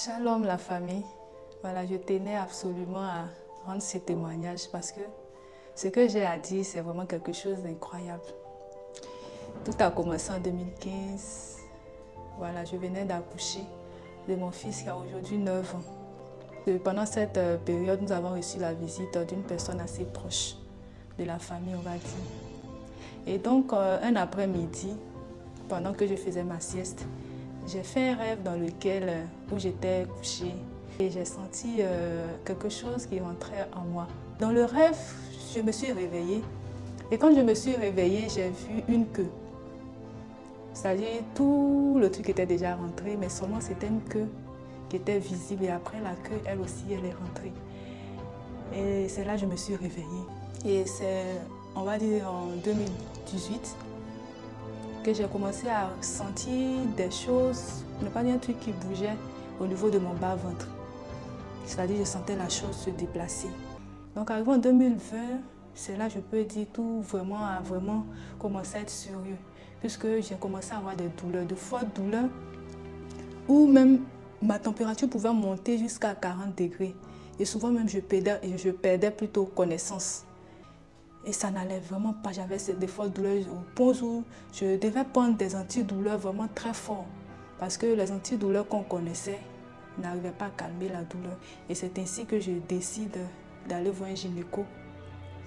Shalom la famille. Voilà, je tenais absolument à rendre ce témoignage parce que ce que j'ai à dire, c'est vraiment quelque chose d'incroyable. Tout a commencé en 2015. Voilà, je venais d'accoucher de mon fils qui a aujourd'hui 9 ans. Et pendant cette période, nous avons reçu la visite d'une personne assez proche de la famille, on va dire. Et donc, un après-midi, pendant que je faisais ma sieste, j'ai fait un rêve dans lequel où j'étais couchée et j'ai senti quelque chose qui rentrait en moi. Dans le rêve, je me suis réveillée et quand je me suis réveillée, j'ai vu une queue. C'est-à-dire tout le truc était déjà rentré, mais seulement c'était une queue qui était visible et après la queue, elle aussi, elle est rentrée. Et c'est là que je me suis réveillée. Et c'est, on va dire, en 2018, que j'ai commencé à sentir des choses, ne pas dire un truc qui bougeait au niveau de mon bas-ventre. C'est-à-dire que je sentais la chose se déplacer. Donc arrivé en 2020, c'est là que je peux dire tout a vraiment commencé à être sérieux. Puisque j'ai commencé à avoir des douleurs, de fortes douleurs, où même ma température pouvait monter jusqu'à 40 degrés. Et souvent même je perdais plutôt connaissance. Et ça n'allait vraiment pas, j'avais des fortes douleurs au point où je devais prendre des antidouleurs vraiment très forts. Parce que les antidouleurs qu'on connaissait n'arrivaient pas à calmer la douleur. Et c'est ainsi que je décide d'aller voir un gynéco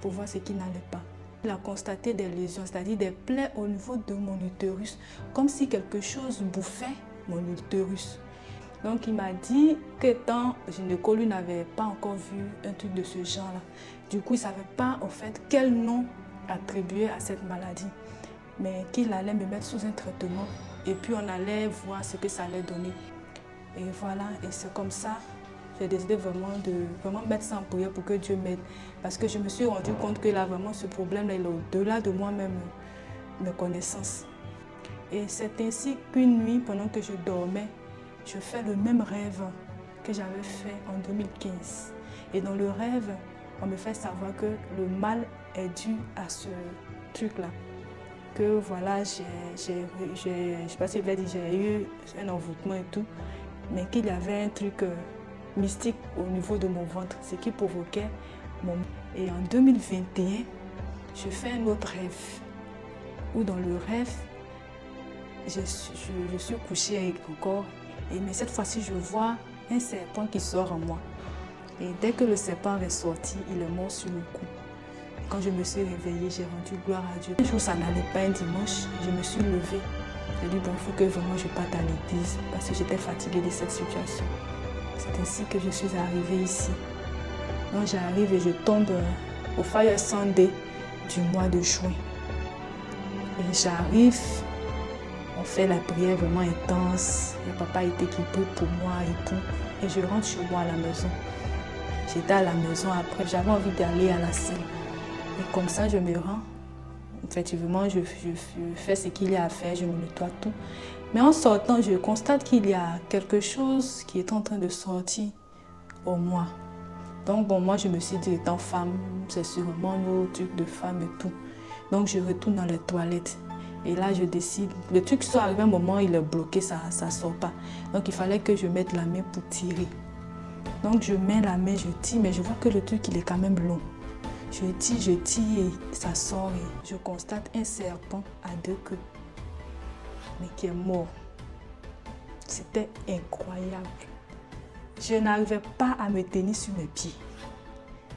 pour voir ce qui n'allait pas. Il a constaté des lésions, c'est-à-dire des plaies au niveau de mon utérus, comme si quelque chose bouffait mon utérus. Donc il m'a dit qu'étant gynéco, lui n'avait pas encore vu un truc de ce genre-là. Du coup, il ne savait pas en fait quel nom attribuer à cette maladie. Mais qu'il allait me mettre sous un traitement et puis on allait voir ce que ça allait donner. Et voilà, et c'est comme ça j'ai décidé vraiment de mettre ça en prière pour que Dieu m'aide. Parce que je me suis rendu compte que là, vraiment, ce problème-là, il est au-delà de moi-même, mes connaissances. Et c'est ainsi qu'une nuit, pendant que je dormais, je fais le même rêve que j'avais fait en 2015. Et dans le rêve, on me fait savoir que le mal est dû à ce truc-là. Que voilà, je ne sais pas si j'ai eu un envoûtement et tout, mais qu'il y avait un truc mystique au niveau de mon ventre, ce qui provoquait mon... Et en 2021, je fais un autre rêve, où dans le rêve, je suis couchée encore, mais cette fois-ci, je vois un serpent qui sort en moi. Et dès que le serpent est sorti, il est mort sur le cou. Quand je me suis réveillée, j'ai rendu gloire à Dieu. Un jour, ça n'allait pas, un dimanche, je me suis levée. J'ai dit, bon, il faut que vraiment je parte à l'église parce que j'étais fatiguée de cette situation. C'est ainsi que je suis arrivée ici. Donc j'arrive et je tombe au Fire Sunday du mois de juin. Et j'arrive, on fait la prière vraiment intense. Le papa était qui prie pour moi et tout. Et je rentre chez moi à la maison. J'étais à la maison après, j'avais envie d'aller à la salle. Et comme ça, je me rends. Effectivement, je fais ce qu'il y a à faire, je me nettoie tout. Mais en sortant, je constate qu'il y a quelque chose qui est en train de sortir au moi. Donc bon, moi je me suis dit, étant femme, c'est sûrement nos trucs de femme et tout. Donc je retourne dans les toilettes. Et là je décide, le truc soit arrivé un moment, il est bloqué, ça ne sort pas. Donc il fallait que je mette la main pour tirer. Donc je mets la main, je tire, mais je vois que le truc il est quand même long. Je tire et ça sort et je constate un serpent à 2 queues. Mais qui est mort. C'était incroyable. Je n'arrivais pas à me tenir sur mes pieds.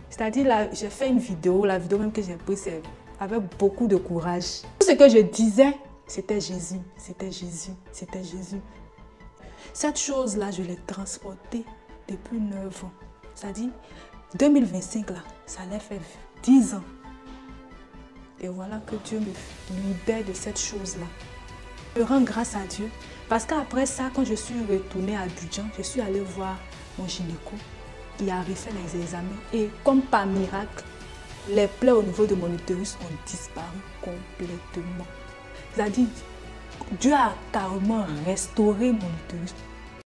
C'est-à-dire, là, j'ai fait une vidéo, la vidéo même que j'ai prise, c'est avec beaucoup de courage. Tout ce que je disais, c'était Jésus, c'était Jésus, c'était Jésus. Cette chose-là, je l'ai transportée depuis 9 ans. C'est-à-dire, 2025, là, ça allait faire 10 ans. Et voilà que Dieu me libère de cette chose-là. Je rends grâce à Dieu parce qu'après ça, quand je suis retournée à Abidjan, je suis allée voir mon gynéco qui a refait les examens et comme par miracle, les plaies au niveau de mon utérus ont disparu complètement. C'est-à-dire, Dieu a carrément restauré mon utérus.